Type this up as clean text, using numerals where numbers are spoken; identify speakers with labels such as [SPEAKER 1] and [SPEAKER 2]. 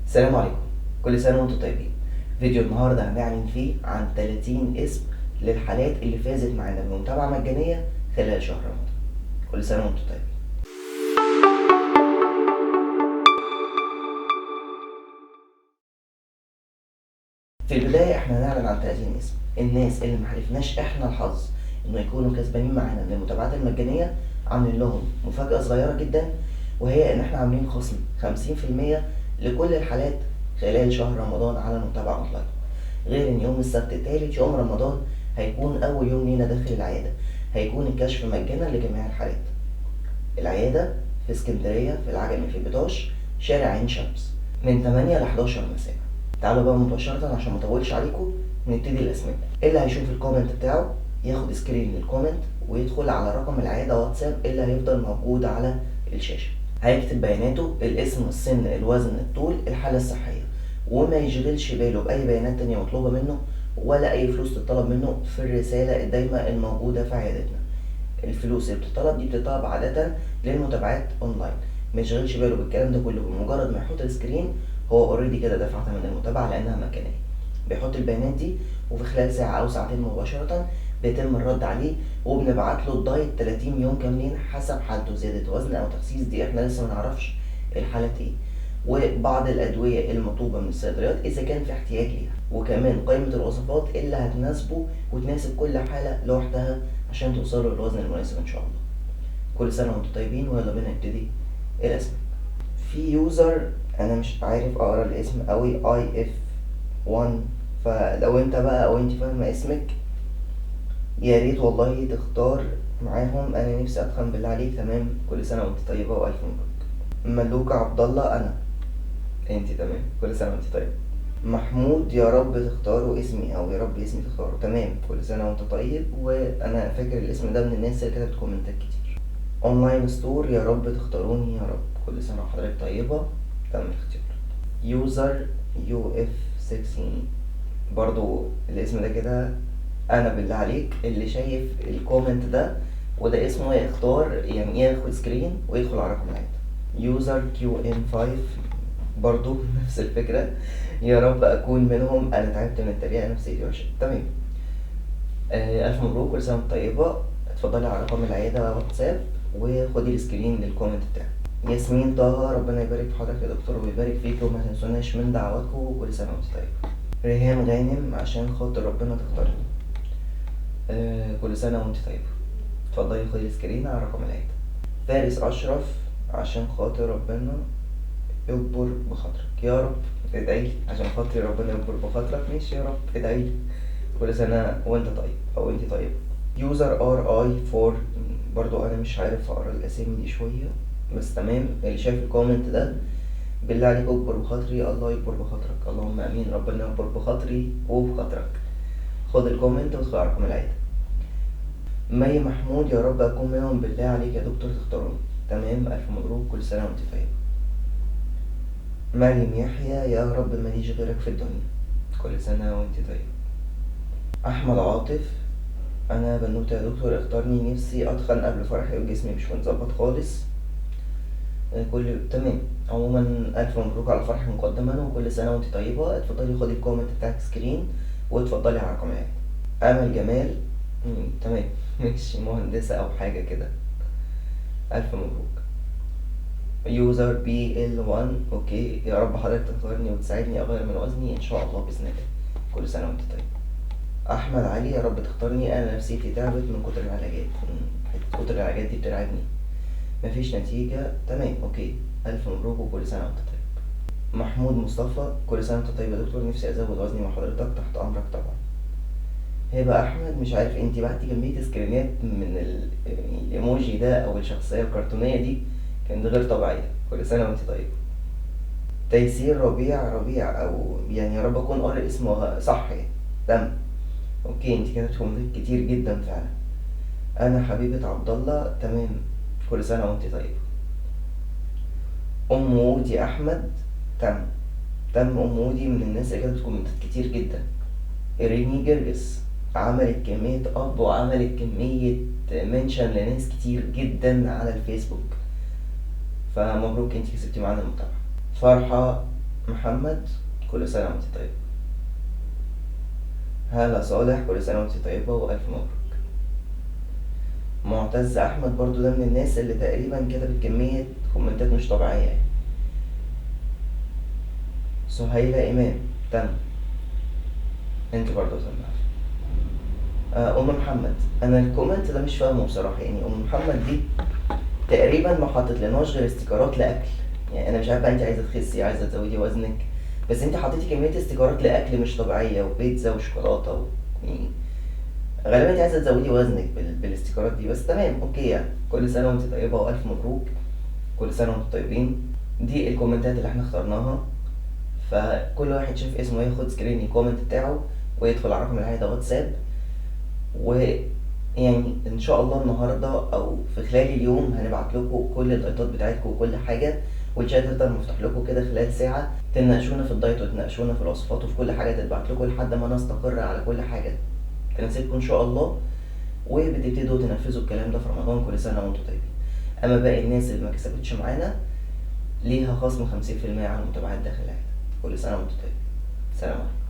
[SPEAKER 1] السلام عليكم. كل سنة وانتم طيبين. فيديو النهاردة هنعلن فيه عن 30 اسم للحالات اللي فازت معانا بمتابعة مجانية خلال شهر رمضان. كل سنة وانتم طيبين. في البداية احنا هنعلن عن 30 اسم الناس اللي محالفناش احنا الحظ انه يكونوا كسبانين معانا من المتابعات المجانية. عاملين لهم مفاجأة صغيرة جدا، وهي ان احنا عاملين خصم 50% لكل الحالات خلال شهر رمضان على المتابعة اونلاين. غير ان يوم السبت الثالث يوم رمضان هيكون اول يوم لينا داخل العيادة، هيكون الكشف مجانا لجميع الحالات. العيادة في اسكندرية في العجمي في بطاش شارع عين شمس من 8 ل 11 مساء. تعالوا بقى مباشرة عشان ما اطولش عليكم نبتدي الاسماء. اللي هيشوف الكومنت بتاعه ياخد سكرين للكومنت ويدخل على رقم العيادة واتساب اللي هيفضل موجود على الشاشة. هيكتب بياناته: الاسم، السن، الوزن، الطول، الحالة الصحية، وما يشغلش باله بأي بيانات تانية مطلوبة منه ولا أي فلوس تطلب منه في الرسالة الدايمة الموجودة في عيادتنا. الفلوس اللي بتطلب دي بتطلب عادة للمتابعات اونلاين. ما يشغلش باله بالكلام ده كله، بمجرد ما يحط السكرين هو اوريدي كده دفع ثمن المتابعة لأنها مجانية. بيحط البيانات دي وفي خلال ساعة أو ساعتين مباشرة بيتم الرد عليه، وبنبعت له الدايت 30 يوم كاملين حسب حالته، زيادة وزن أو تخسيس دي احنا لسه منعرفش الحالات ايه، وبعض الأدوية المطلوبة من الصيدليات إذا كان في احتياج ليها، وكمان قائمة الوصفات اللي هتناسبه وتناسب كل حالة لوحدها عشان توصلوا للوزن المناسب إن شاء الله. كل سنة وانتم طيبين، ويلا بينا نبتدي الاسم. في يوزر أنا مش عارف أقرأ الاسم أوي، IF1، فلو انت بقى أو انت فاهمة اسمك يا ريت والله تختار معاهم. أنا نفسي أتخن بالله عليك. تمام، كل سنة وانت طيبة وألف مبروك. ملوك عبد الله، أنا انت تمام، كل سنة وانت طيب. محمود، يا رب تختاروا اسمي او يا رب اسمي تختاروا. تمام، كل سنة وانت طيب، وانا فاكر الاسم ده من الناس اللي كتبت كومنتات كتير. اونلاين ستور، يا رب تختاروني يا رب، كل سنة وحضرتك طيبة. تم الاختيار. يوزر UF16، برضو الاسم ده كده. انا بالله عليك اللي شايف الكومنت ده وده اسمه يختار، يعني ياخد سكرين ويدخل على رقم العيادة. يوزر QM5، برضو نفس الفكرة. يا رب أكون منهم، أنا تعبت من التريقة، نفسيتي وحشة. تمام. ألف مبروك، كل سنة وانت طيبة. اتفضلي على رقم العيادة واتساب وخدي السكرين للكومنت بتاعك. ياسمين طه، ربنا يبارك في حضرتك يا دكتور ويبارك فيك وما تنسوناش من دعواتكم، وكل سنة وانت طيبة. ريهام غانم، عشان خاطر ربنا تختارني. كل سنة وانت طيبة. اتفضلي خدي السكرين على رقم العيادة. فارس أشرف، عشان خاطر ربنا يكبر بخاطرك يا رب. ادعيلي عشان خاطري ربنا يكبر بخاطرك. ماشي يا رب، ادعيلي. كل سنة وانت طيب او انت طيب. يوزر RI4، برضو انا مش عارف اقرا الاسامي دي شوية بس تمام. اللي شايف الكومنت ده بالله عليك اكبر بخاطري، الله يكبر بخاطرك، اللهم امين، ربنا يكبر بخاطري وبخاطرك. خد الكومنت وادخل على رقم العيادة. مي محمود، يا رب اكون منهم بالله عليك يا دكتور تختاروني. تمام، الف مبروك، كل سنة وانت طيب. مريم يحيى، يا رب ماليش غيرك في الدنيا، كل سنة وانت طيب. أحمد عاطف، أنا بنوتة يا دكتور اختارني، نفسي أتخن قبل فرحي وجسمي مش متظبط خالص. كل تمام. عموما ألف مبروك على فرحي مقدما وكل سنة وانت طيبة. اتفضلي خدي الكومنت بتاعك سكرين واتفضلي على رقم العيادة. أمل جمال، تمام مش مهندسة أو حاجة كده. ألف مبروك. يوزر BL1، اوكي، يا رب حضرتك تختارني وتساعدني اغير من وزني ان شاء الله باذن الله. كل سنه وانت طيب. احمد علي، يا رب تختارني، انا نفسيتي تعبت من كتر العلاجات. حته كتر العلاجات دي بترعبني، مفيش نتيجه. تمام، اوكي، الف مبروك وكل سنه وانت طيب. محمود مصطفى، كل سنه وانت طيب يا دكتور، نفسي ازود وزني مع حضرتك، تحت امرك طبعا. هبه احمد، مش عارف انتي بعتي كميه سكرينات من الايموجي ده او الشخصيه الكرتونيه دي كانت غير طبيعيه. كل سنه وانت طيب. تيسير ربيع او يعني يا رب اكون قارئ اسمه صح يعني. تم، اوكي، انت كده كومنتات كتير جدا فعلا. انا حبيبة عبد الله، تمام، كل سنة وانت طيب. ام ودي احمد، تم. ام ودي من الناس اللي كانت كومنتات كتير جدا. إريني جرجس عملت كمية اب وعملت كمية منشن لناس كتير جدا على الفيسبوك، فمبروك انت كسبتي معانا المتابعة. فرحة محمد كل سنة وانت طيب. هالة صالح كل سنة وانت طيبة وألف مبروك. معتز أحمد برضو ده من الناس اللي تقريبا كتبت كمية كومنتات مش طبيعية يعني. سهيلة إمام تم. انت برضو تم. أم محمد، أنا الكومنت ده مش فاهمه بصراحة، يعني أم محمد دي تقريبا ما حطت لناش غير استيكرات لأكل. يعني أنا مش عارفة أنت عايزة تخسي عايزة تزودي وزنك، بس أنت حطيتي كمية استيكرات لأكل مش طبيعية وبيتزا وشوكولاتة يعني غالبا انت عايزه تزودي وزنك بالاستيكرات دي، بس تمام اوكي يعني. كل سنه وانت طيبه والف مبروك. كل سنه وانتم طيبين. دي الكومنتات اللي احنا اخترناها، فكل واحد شاف اسمه ياخد سكرين الكومنت بتاعه ويدخل على الرقم اللي ده واتساب، ويعني ان شاء الله النهارده او في خلال اليوم هنبعت لكم كل الدايتات بتاعتكم وكل حاجه، والشات هيفضل مفتوح لكم كده خلال ساعه تناقشونا في الدايت وتناقشونا في الوصفات وفي كل حاجه تتبعت لكم لحد ما نستقر على كل حاجه تناسبكم ان شاء الله، وبتبتدوا تنفذوا الكلام ده في رمضان. كل سنة وانتم طيبين. اما باقي الناس اللي ما كسبتش معانا ليها خصم 50% على المتابعات داخل العيادة. كل سنة وانتم طيبين. سلام عليكم.